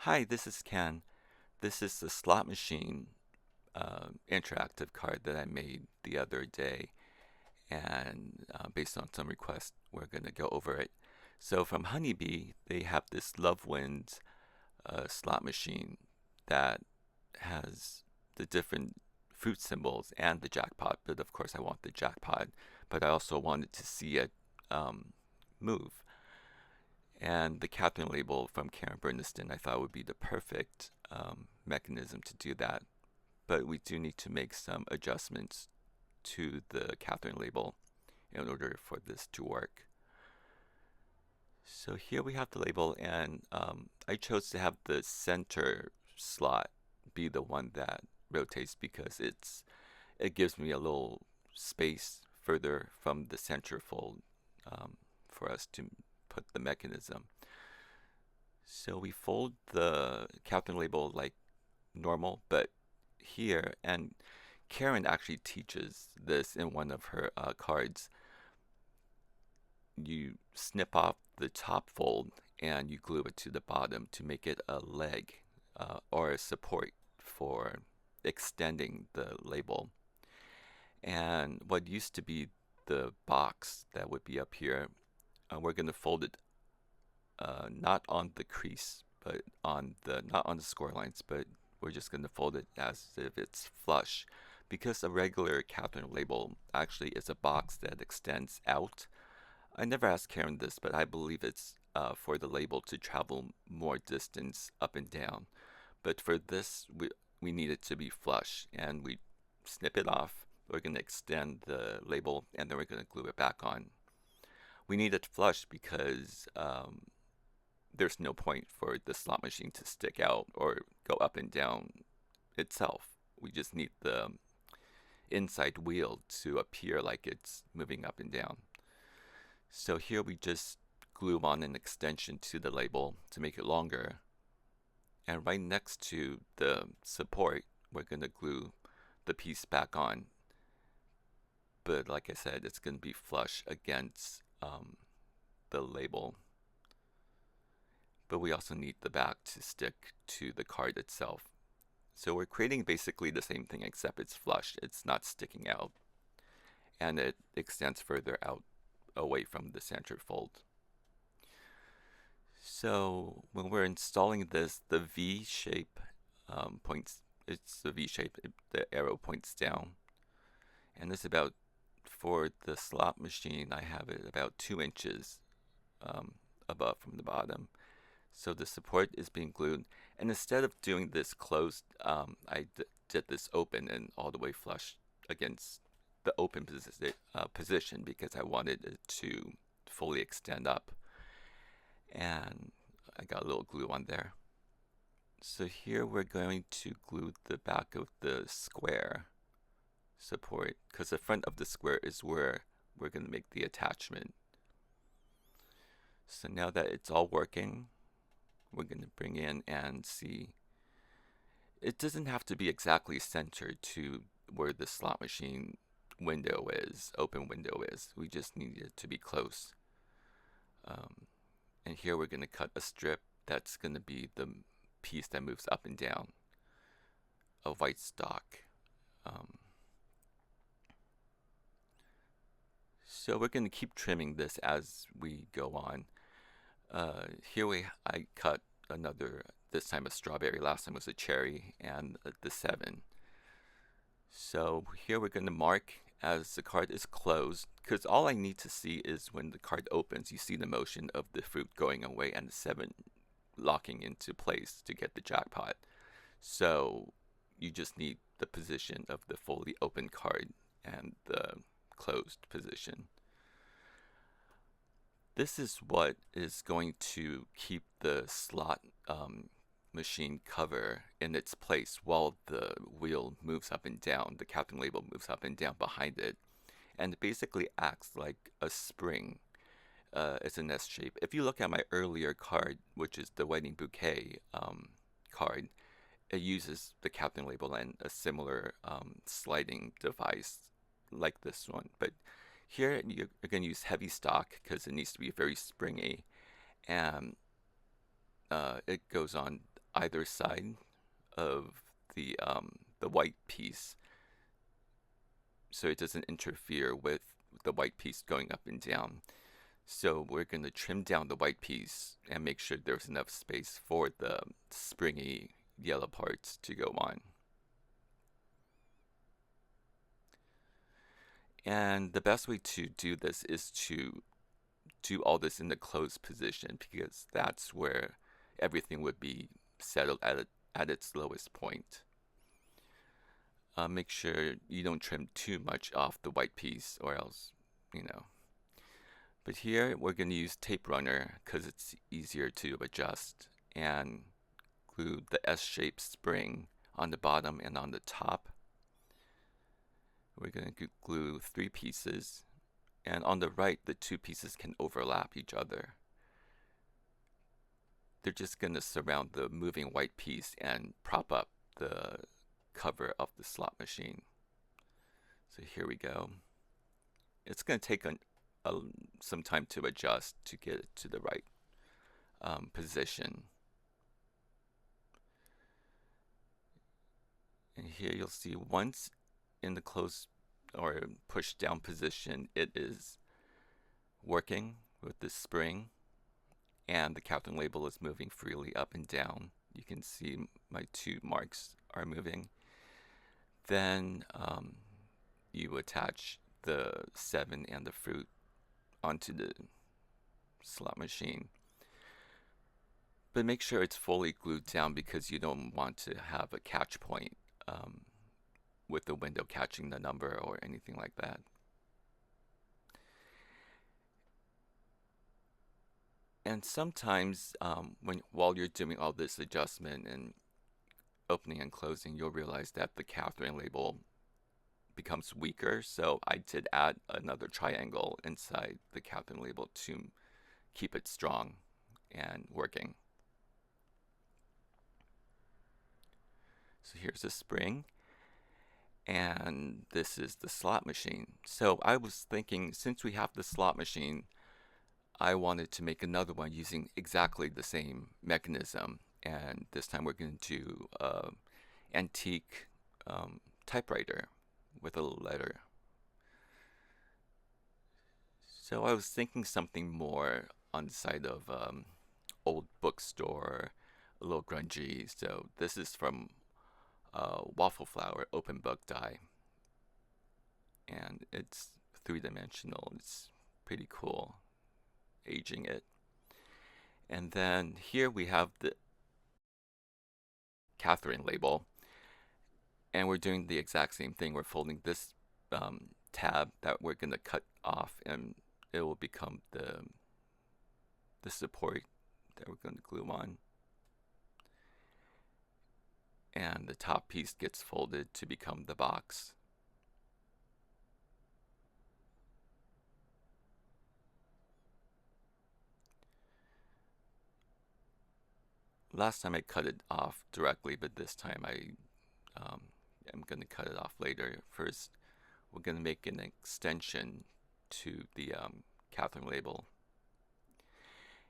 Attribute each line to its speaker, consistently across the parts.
Speaker 1: Hi, this is Ken. This is the slot machine interactive card that I made the other day, and based on some requests, we're going to go over it. So from Honeybee, they have this Love Wins slot machine that has the different fruit symbols and the jackpot, but of course I want the jackpot, but I also wanted to see it move. And the Katherine Label from Karen Burniston I thought would be the perfect mechanism to do that. But we do need to make some adjustments to the Katherine Label in order for this to work. So here we have the label, and I chose to have the center slot be the one that rotates because it gives me a little space further from the center fold for us to put the mechanism. So we fold the Katherine Label like normal, but here, and Karen actually teaches this in one of her cards. You snip off the top fold and you glue it to the bottom to make it a leg or a support for extending the label. And what used to be the box that would be up here, we're going to fold it not on the crease, but not on the score lines, but we're just going to fold it as if it's flush, because a regular Katherine Label actually is a box that extends out. I never asked Karen this, but I believe it's for the label to travel more distance up and down. But for this, we need it to be flush, and we snip it off. We're going to extend the label, and then we're going to glue it back on. We need it flush because there's no point for the slot machine to stick out or go up and down itself. We just need the inside wheel to appear like it's moving up and down. So here we just glue on an extension to the label to make it longer. And right next to the support, we're going to glue the piece back on. But like I said, it's going to be flush against the label. But we also need the back to stick to the card itself. So we're creating basically the same thing except it's flush. It's not sticking out. And it extends further out away from the center fold. So when we're installing this, the V shape points, it's the V shape, the arrow points down. And it's about, for the slot machine, I have it about 2 inches above from the bottom. So the support is being glued. And instead of doing this closed, I did this open and all the way flush against the open position because I wanted it to fully extend up. And I got a little glue on there. So here we're going to glue the back of the square support because the front of the square is where we're going to make the attachment. So now that it's all working, we're going to bring in and see. It doesn't have to be exactly centered to where the slot machine window is, open window is. We just need it to be close. And here we're going to cut a strip that's going to be the piece that moves up and down, a white stock. So we're going to keep trimming this as we go on. I cut another, this time a strawberry, last time was a cherry, and the 7. So here we're going to mark as the card is closed, because all I need to see is when the card opens, you see the motion of the fruit going away and the 7 locking into place to get the jackpot. So you just need the position of the fully open card and the closed position. This is what is going to keep the slot machine cover in its place while the wheel moves up and down. The Katherine Label moves up and down behind it, and it basically acts like a spring. It's an S shape. If you look at my earlier card, which is the Wedding Bouquet card, it uses the Katherine Label and a similar sliding device like this one. But here you're going to use heavy stock because it needs to be very springy, and it goes on either side of the white piece so it doesn't interfere with the white piece going up and down. So we're going to trim down the white piece and make sure there's enough space for the springy yellow parts to go on. And the best way to do this is to do all this in the closed position because that's where everything would be settled at its lowest point. Make sure you don't trim too much off the white piece or else, you know. But here we're going to use tape runner because it's easier to adjust and glue the S-shaped spring on the bottom and on the top. We're going to glue 3 pieces, and on the right the 2 pieces can overlap each other. They're just going to surround the moving white piece and prop up the cover of the slot machine. So here we go. It's going to take some time to adjust to get it to the right position. And here you'll see once in the close or push down position, it is working with the spring and the Katherine label is moving freely up and down. You can see my 2 marks are moving. Then you attach the 7 and the fruit onto the slot machine. But make sure it's fully glued down because you don't want to have a catch point with the window catching the number or anything like that. And sometimes while you're doing all this adjustment and opening and closing, you'll realize that the Katherine label becomes weaker. So I did add another triangle inside the Katherine label to keep it strong and working. So here's the spring, and this is the slot machine. So I was thinking, since we have the slot machine, I wanted to make another one using exactly the same mechanism. And this time we're going to do antique typewriter with a letter. So I was thinking something more on the side of old bookstore, a little grungy. So this is from waffle flower open book die, and it's 3-dimensional. It's pretty cool, aging it. And then here we have the Katherine label, and we're doing the exact same thing. We're folding this tab that we're going to cut off, and it will become the support that we're going to glue on. And the top piece gets folded to become the box. Last time I cut it off directly, but this time I am going to cut it off later. First, we're going to make an extension to the Katherine label.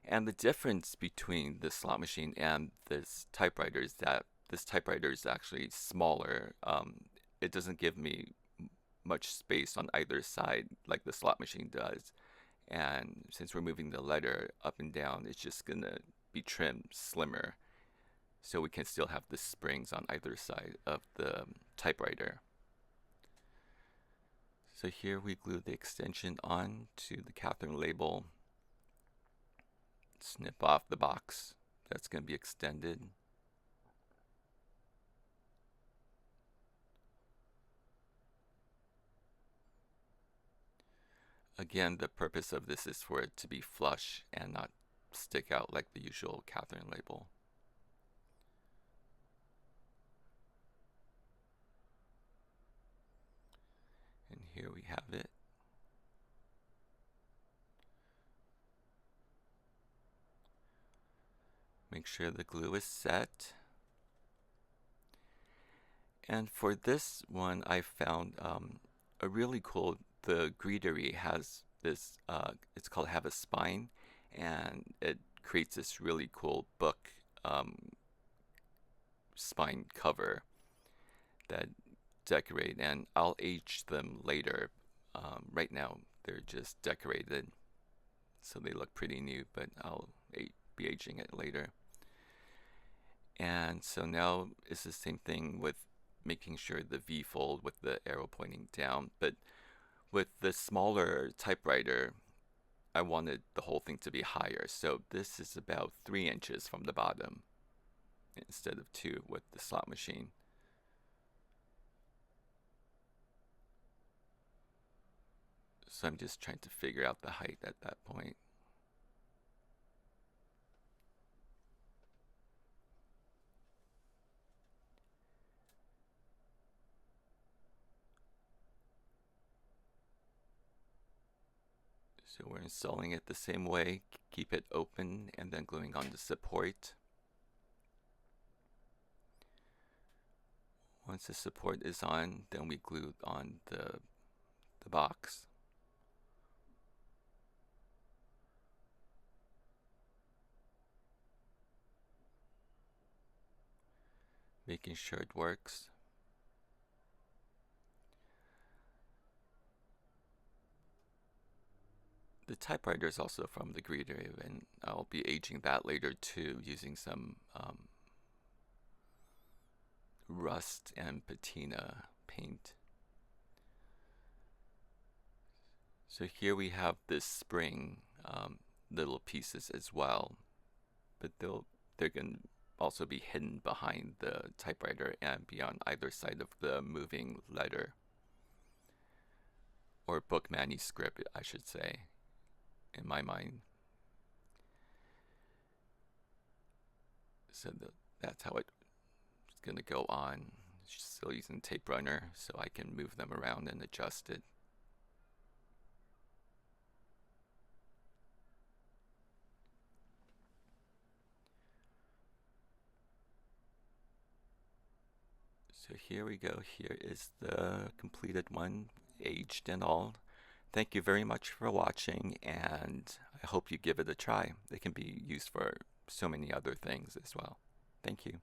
Speaker 1: And the difference between the slot machine and this typewriter is that this typewriter is actually smaller. It doesn't give me much space on either side like the slot machine does. And since we're moving the letter up and down, it's just going to be trimmed slimmer. So we can still have the springs on either side of the typewriter. So here we glue the extension on to the Katherine label. Snip off the box that's going to be extended. Again, the purpose of this is for it to be flush and not stick out like the usual Katherine label. And here we have it. Make sure the glue is set. And for this one, I found a really cool, the greetery has this, it's called Have a Spine, and it creates this really cool book spine cover that decorate, and I'll age them later. Right now they're just decorated, so they look pretty new, but I'll be aging it later. And so now it's the same thing with making sure the V fold with the arrow pointing down, but with the smaller typewriter, I wanted the whole thing to be higher. So this is about 3 inches from the bottom instead of 2 with the slot machine. So I'm just trying to figure out the height at that point. So we're installing it the same way, keep it open, and then gluing on the support. Once the support is on, then we glue on the box. Making sure it works. The typewriter is also from the greeter, and I'll be aging that later too, using some rust and patina paint. So here we have this spring little pieces as well, but they're going to also be hidden behind the typewriter and be on either side of the moving letter, or book manuscript, I should say, in my mind. So that's how it's going to go on. Still using tape runner so I can move them around and adjust it. So here we go. Here is the completed one, aged and all. Thank you very much for watching, and I hope you give it a try. It can be used for so many other things as well. Thank you.